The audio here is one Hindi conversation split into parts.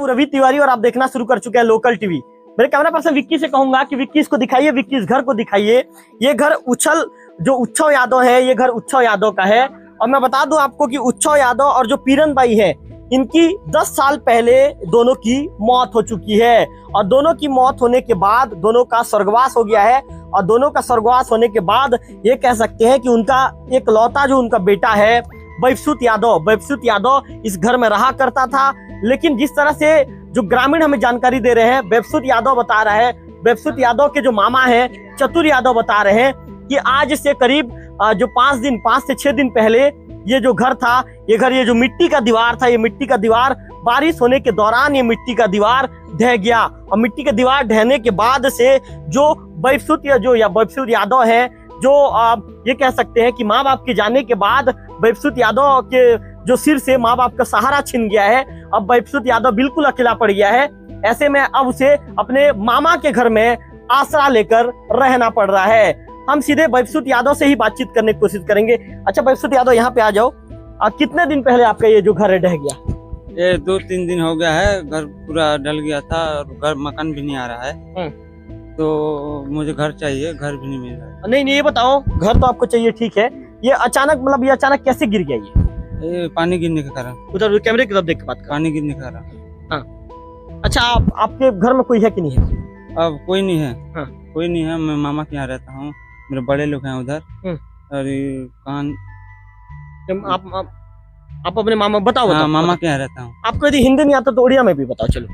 हूँ रवि तिवारी और आप देखना शुरू कर चुके हैं लोकल टीवी। मेरे कैमरा पर्सन विक्की से कहूंगा कि विक्की इसको दिखाइए, विक्की इस घर को दिखाइए। ये घर उत्सव यादव है, ये घर उत्सव यादव का है। और मैं बता दूं आपको कि उत्सव यादव और जो पीरन बाई है, इनकी 10 साल पहले दोनों की मौत हो चुकी है। और दोनों की मौत होने के बाद दोनों का स्वर्गवास हो गया है। और दोनों का स्वर्गवास होने के बाद ये कह सकते हैं कि उनका एक लौता जो उनका बेटा है बैभसूत यादव इस घर में रहा करता था। लेकिन जिस तरह से जो ग्रामीण हमें जानकारी दे रहे हैं, बैभसूत यादव बता रहा है, बैभसूत यादव के जो मामा हैं चतुर यादव बता रहे हैं कि आज से करीब जो 5 से 6 दिन पहले ये जो घर था, ये जो मिट्टी का दीवार था, ये मिट्टी का दीवार बारिश होने के दौरान ये मिट्टी का दीवार ढह गया। और मिट्टी का दीवार ढहने के बाद से जो बैभसूत यादव है, जो ये कह सकते हैं कि माँ बाप के जाने के बाद बैभसूत यादव के जो सिर से माँ बाप का सहारा छिन गया है। अब बैभसूत यादव बिल्कुल अकेला पड़ गया है। ऐसे में अब उसे अपने मामा के घर में आसरा लेकर रहना पड़ रहा है। हम सीधे बैभसूत यादव से ही बातचीत करने की कोशिश करेंगे। अच्छा बैभसूत यादव, यहाँ पे आ जाओ। कितने दिन पहले आपका ये जो घर है ढह गया? ये 2-3 दिन हो गया है। घर पूरा डल गया था और घर मकान भी नहीं आ रहा है। तो मुझे घर चाहिए, घर भी नहीं मिल रहा है। नहीं, ये बताओ, घर तो आपको चाहिए, ठीक है। ये अचानक कैसे गिर गया? ये पानी गिरने के कारण। उधर कैमरे की तरफ देख के बात कर। पानी गिरने के कारण। हाँ। अच्छा, आपके घर में कोई है कि नहीं है? अब कोई नहीं है। हाँ। कोई नहीं है। मैं मामा के यहाँ रहता हूँ, मेरे बड़े लोग हैं उधर। और कान आप अपने मामा बताओ। हाँ, मामा के यहाँ रहता हूँ। आपको यदि हिंदी नहीं आता तो उड़िया में भी बताओ। चलो।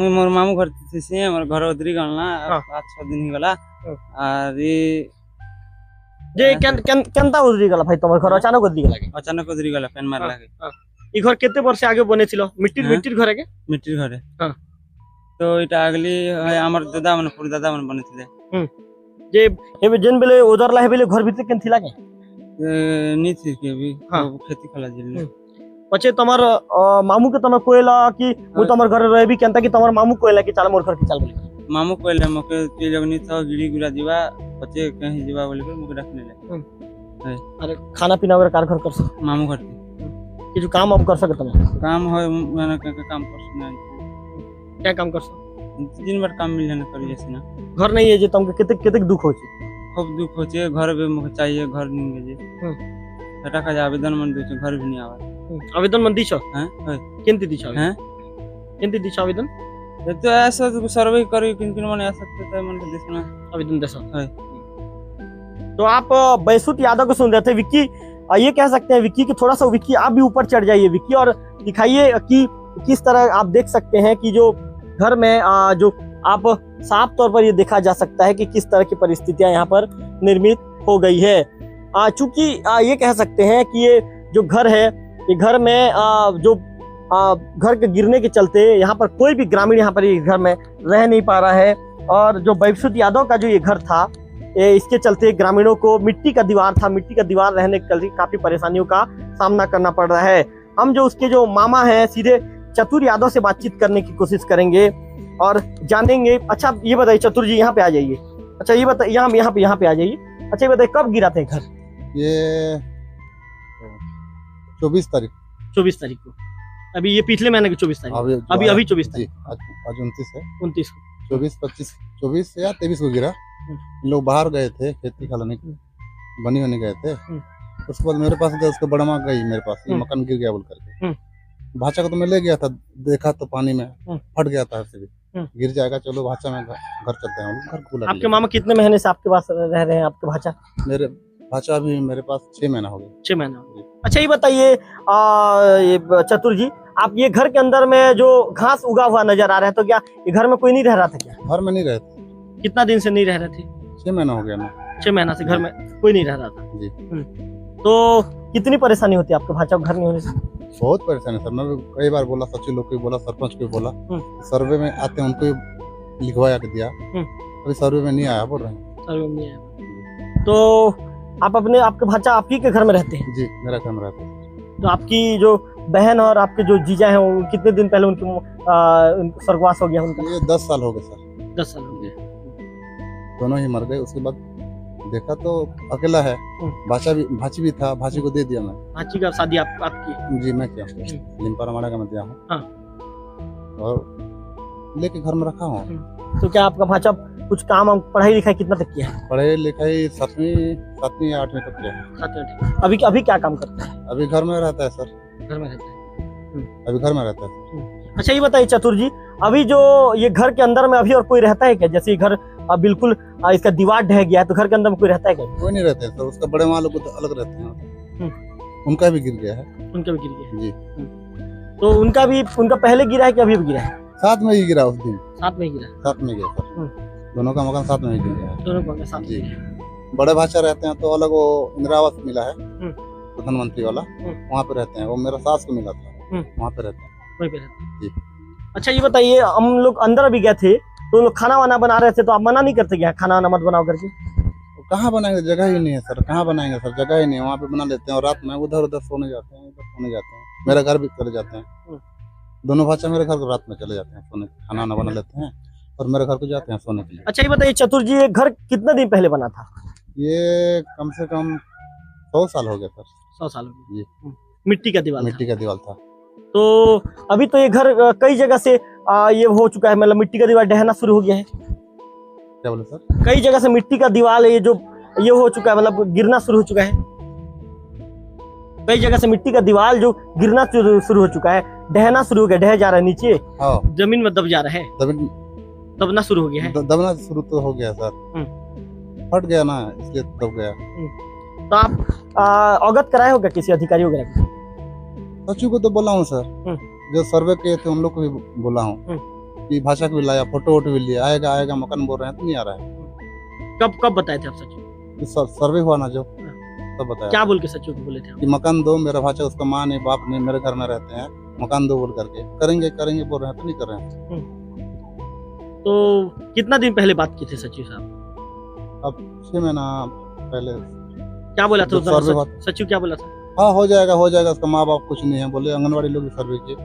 मोर मामू घर से मोर घर उधरी गलना 5-6 दिन ही गला। और जे केनता उधरी गला भाई, तुम्हारे घर अचानक उधरी गला के? अचानक उधरी गला, पेन मार लागे। ई घर केते वर्ष आगे बनेছিল? मिट्टिर घर है के? मिट्टिर घर है। हां। तो इटा अगली है हमर दादा मन पुर दादा मन बनेथिले। जे हेबे जेन बेले उधर ला हेबे घर भीतर केन थिला के? नी थी के भी खेती खला जिले। पछे तमर मामू के तमर कोयला कि वो तमर घर रहे भी केनता कि तमर मामू कोयला कि चाल मोर घर के चाल बोले? मामू कोयला मके ते लगनी था गिड़ी गुला जीवा पछे कहीं जीवा बोले के मुके रखने ले। अरे खाना पीना वगैरह कार घर कर सक? मामू घर के जो काम अब कर सके तम? काम है मैंने काम कर सकना। क्या काम कर सक? दिन भर काम मिल जाना करी जैसे ना। घर नहीं है जे तुमके केते दुख हो छी? खूब दुख हो छी। घर भी मुके चाहिए, घर नहीं जे। हटा का आवेदन मन दे घर भी नहीं आवा। आवेदन मन दिछो? हैं केनती दिछो? हैं केनती दिछो आवेदन? तो ऐसा सर्वे करी किन मन आ सकते थे मन देसना आवेदन देसो है। तो आप बैभसूत यादव को सुन रहे थे। विक्की, ये कह सकते हैं विक्की कि थोड़ा सा विक्की आप भी ऊपर चढ़ जाइए विक्की, और दिखाइए कि किस तरह आप देख सकते हैं कि जो घर में जो आप साफ तौर पर ये देखा जा सकता है कि किस तरह की परिस्थितियां यहाँ पर निर्मित हो गई है। चूंकि ये कह सकते हैं कि ये जो घर है, ये घर में जो घर के गिरने के चलते यहाँ पर कोई भी ग्रामीण यहाँ पर ये घर में रह नहीं पा रहा है। और जो बैभसूत यादव का जो ये घर था, इसके चलते ग्रामीणों को मिट्टी का दीवार रहने के चलते काफी परेशानियों का सामना करना पड़ रहा है। हम जो उसके जो मामा हैं सीधे चतुर यादव से बातचीत करने की कोशिश करेंगे और जानेंगे। अच्छा ये बताइए चतुर जी, यहाँ पे आ जाइए। अच्छा ये बताइए, यहाँ पे आ जाइए। अच्छा ये बताइए कब गिरा था घर? ये 24 तारीख को। अभी ये पिछले महीने की 24 तारीख? अभी 24 तारीख। आज 29 है। 29 को 24 या 23 को गिरा। लोग बाहर गए थे खेती खलाने बनी होने गए थे। उसके बाद मेरे पास गए, उसके बड़ा माँ गई मेरे पास, ये मकान गिर गया बोल करके। भाषा को तो मैं ले गया था, देखा तो पानी में फट गया था, भी गिर जाएगा, चलो भाषा में घर चलते हैं। घर खुला। आपके मामा कितने महीने से आपके पास रह रहे हैं? आपके भाषा? मेरे भाषा अभी मेरे पास 6 महीना हो गया। 6 महीना। अच्छा ये बताइए ये चतुर जी, आप ये घर के अंदर में जो घास उगा हुआ नजर आ रहा है, तो क्या ये घर में कोई नहीं रह रहा था क्या? घर में नहीं रहते। कितना दिन से नहीं रह रहे थे? 6 महीना हो गया ना। 6 महीना से घर में कोई नहीं रह रहा था जी। तो कितनी परेशानी होती है आपके भाषा को घर नहीं होने से? बहुत परेशानी सर। मैं कई बार बोला, सचिव लोग को बोला, सरपंच को बोला, सर्वे में आते हैं उनको लिखवाया के दिया, अभी सर्वे में नहीं आया बोल रहे हैं। सर्वे में नहीं आया। तो आप आपके भाषा आप ही के घर में रहते हैं? जी, मेरा घर में रहते हैं। तो आपकी जो बहन और आपके जो जीजा हैं वो कितने दिन पहले उनकी स्वर्गवास हो गया उनका? ये 10 साल हो गए सर। 10 साल हो गए। दोनों ही मर गए। उसके बाद देखा तो अकेला है। भाची भी था, भाची को दे दिया मैं। भाची का शादी आपकी? जी मैं किया, लिम्पारा माड़ा का मैं दिया हूँ। और लेके घर में रखा हूँ। तो क्या आपका भाचा कुछ काम पढ़ाई लिखाई कितना तक किया है? पढ़ाई लिखाई 7वीं या 8वीं तक किया है। अभी क्या काम करता है? अभी घर में रहता है सर, घर में रहता है। अभी घर में रहता है। अच्छा ये बताइए चतुर जी, अभी जो ये घर के अंदर में अभी और कोई रहता है क्या? जैसे ये घर बिल्कुल इसका दीवार ढह गया है, तो घर के अंदर में कोई रहता है क्या? कोई नहीं रहते सर, उसका बड़े माँ लोग तो अलग रहते हैं। उनका भी गिर गया है। उनका भी गिर गया जी। तो उनका पहले गिरा है कि अभी भी गिरा है? साथ में ही गिरा उस दिन। साथ में गिरा? साथ में गया सर, दोनों का मकान साथ में ही गिर गया है। दोनों का साथ में। बड़े भाषा रहते हैं तो अलग, वो इंदिरा आवास मिला है प्रधानमंत्री वाला, वहाँ पे रहते हैं। वो मेरा सास को मिला था, वहाँ पे रहते हैं। वहीं पे रहते हैं। जी। अच्छा ये बताइए, हम लोग अंदर अभी गए थे तो लोग खाना वाना बना रहे थे, तो आप मना नहीं करते क्या खाना वाना मत बनाओ करके? कहाँ बनाएंगे, जगह ही नहीं है सर। कहाँ बनाएंगे सर, जगह ही नहीं है। वहाँ पे बना लेते हैं और रात में उधर उधर सोने जाते हैं, इधर सोने जाते हैं। मेरा घर भी चले जाते हैं, दोनों भाषा मेरे घर को रात में चले जाते हैं सोने, खाना वाना बना लेते हैं और मेरे घर को जाते हैं सोने के लिए। अच्छा ये बताइए चतुर जी, ये घर कितने दिन पहले बना था? ये कम से कम 100 साल हो गया सर। 100 साल हो जी। गए। मिट्टी का दीवार मिट्टी का दीवार था। तो अभी तो ये घर कई जगह से ये हो चुका है, मतलब मिट्टी का दीवार ढहना शुरू हो गया है। क्या बोले सर? कई जगह से मिट्टी का दीवार ये जो ये हो चुका है, मतलब गिरना शुरू हो चुका है। कई जगह से मिट्टी का दीवार जो गिरना शुरू हो चुका है, ढहना शुरू हो गया, ढह जा रहा है नीचे, हाँ, जमीन में दब जा रहा है, दबना शुरू हो गया है। दबना शुरू तो हो गया सर, फट गया ना, इसलिए दब गया। तो आप अवगत कराए होगा किसी अधिकारी वगैरह को? सचिव को तो बोला हूँ सर, जो सर्वे किए थे उन लोग को भी बोला हूँ कि भाषा को भी लाया, फोटो वोटो भी लिया, आएगा मकान बोल रहे हैं तो नहीं आ रहा है। कब बताए थे आप सचिव? सर्वे हुआ ना जो, तब बताया। क्या बोल के सचिव को बोले थे आप? कि मकान दो, मेरा भाषा उसका माँ नहीं बाप नहीं, मेरे घर में रहते हैं, मकान दो बोल करके। करेंगे बोल रहे हैं तो नहीं कर रहे हैं। तो कितना दिन पहले बात की थी सचिव साहब? अब 6 महीना पहले। क्या बोला था सर्वे सचिव, क्या बोला था? हाँ हो जाएगा, उसका माँ बाप कुछ नहीं है बोले। आंगनबाड़ी लोग भी सर्वे किए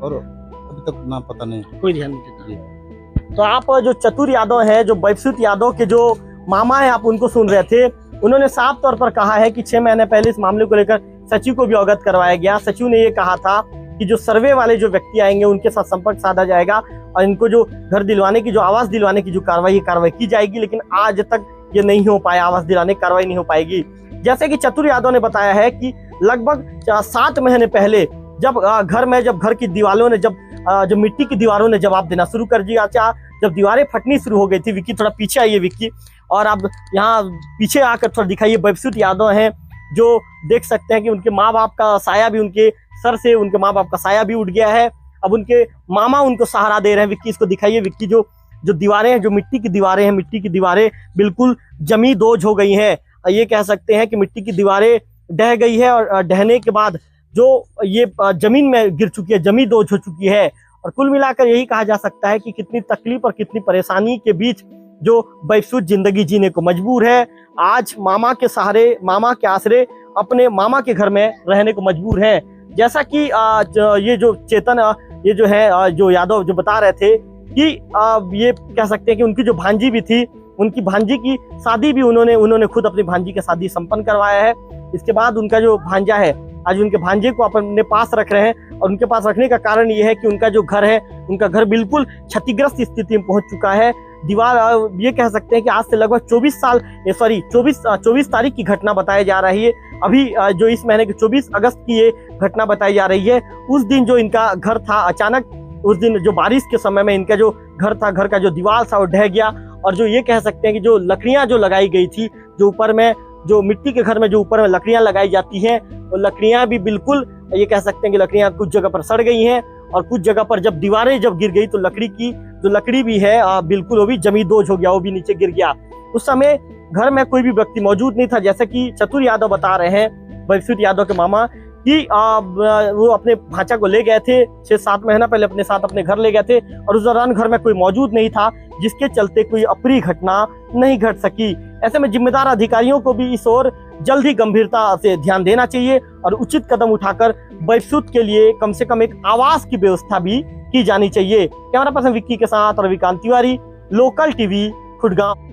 और अभी तक ना पता नहीं, कोई ध्यान नहीं देता। तो आप जो चतुर यादव है, जो बैभसूत यादव के जो मामा है, आप उनको सुन रहे थे। उन्होंने साफ तौर पर कहा है कि 6 महीने पहले इस मामले को लेकर सचिव को भी अवगत करवाया गया। सचिव ने ये कहा था कि जो सर्वे वाले जो व्यक्ति आएंगे उनके साथ संपर्क साधा जाएगा और इनको जो घर दिलवाने की, जो आवास दिलवाने की जो कार्रवाई की जाएगी। लेकिन आज तक ये नहीं हो पाया, आवास दिलाने की कार्रवाई नहीं हो पाएगी। जैसे कि चतुर यादव ने बताया है कि लगभग 7 महीने पहले जब घर की दीवारों ने जब मिट्टी की दीवारों ने जवाब देना शुरू कर दिया, जब दीवारें फटनी शुरू हो गई थी। विक्की थोड़ा पीछे आइए विक्की, और आप यहाँ पीछे आकर थोड़ा दिखाइए। बैभसूत यादव हैं जो देख सकते हैं कि उनके माँ बाप का साया भी, उनके सर से उनके माँ बाप का साया भी उठ गया है। अब उनके मामा उनको सहारा दे रहे हैं। विक्की इसको दिखाइए। विक्की जो दीवारें हैं, जो मिट्टी की दीवारें हैं, मिट्टी की दीवारें बिल्कुल जमी दोज हो गई हैं। ये कह सकते हैं कि मिट्टी की दीवारें ढह गई है और ढहने के बाद जो ये जमीन में गिर चुकी है, जमी दोज हो चुकी है। और कुल मिलाकर यही कहा जा सकता है कि कितनी तकलीफ और कितनी परेशानी के बीच जो बैभसूत जिंदगी जीने को मजबूर है। आज मामा के सहारे, मामा के आसरे अपने मामा के घर में रहने को मजबूर है। जैसा कि ये जो चेतन, ये जो है, जो यादव जो बता रहे थे कि ये कह सकते हैं कि उनकी जो भांजी भी थी, उनकी भांजी की शादी भी उन्होंने खुद अपनी भांजी की शादी संपन्न करवाया है। इसके बाद उनका जो भांजा है, आज उनके भांजे को अपने पास रख रहे हैं। और उनके पास रखने का कारण ये है कि उनका जो घर है, उनका घर बिल्कुल क्षतिग्रस्त स्थिति में पहुंच चुका है। दीवार, ये कह सकते हैं कि आज से लगभग 24 तारीख की घटना बताई जा रही है। अभी जो इस महीने के 24 अगस्त की ये घटना बताई जा रही है। उस दिन जो इनका घर था, अचानक उस दिन जो बारिश के समय में इनका जो घर था, घर का जो दीवार था वो ढह गया। और जो ये कह सकते हैं कि जो लकड़ियां जो लगाई गई थी, जो ऊपर में, जो मिट्टी के घर में जो ऊपर में लकड़ियां लगाई जाती हैं, वो लकड़ियां भी बिल्कुल, ये कह सकते हैं कि लकड़ियां कुछ जगह पर सड़ गई हैं। और कुछ जगह पर जब दीवारें गिर गई तो लकड़ी की जो लकड़ी भी है बिल्कुल वो भी जमी दोज हो गया, वो भी नीचे गिर गया। उस समय घर में कोई भी व्यक्ति मौजूद नहीं था। जैसे कि चतुर यादव बता रहे हैं, बैभसूत यादव के मामा, कि वो अपने भांचा को ले गए थे 6-7 महीना पहले, अपने साथ अपने घर ले गए थे। और उस दौरान घर में कोई मौजूद नहीं था, जिसके चलते कोई अप्रिय घटना नहीं घट सकी। ऐसे में जिम्मेदार अधिकारियों को भी इस ओर जल्द ही गंभीरता से ध्यान देना चाहिए और उचित कदम उठाकर बैभसूत के लिए कम से कम एक आवास की व्यवस्था भी की जानी चाहिए। कैमरा पर्सन विक्की के साथ रविकांत तिवारी, लोकल टीवी, खुडगांव।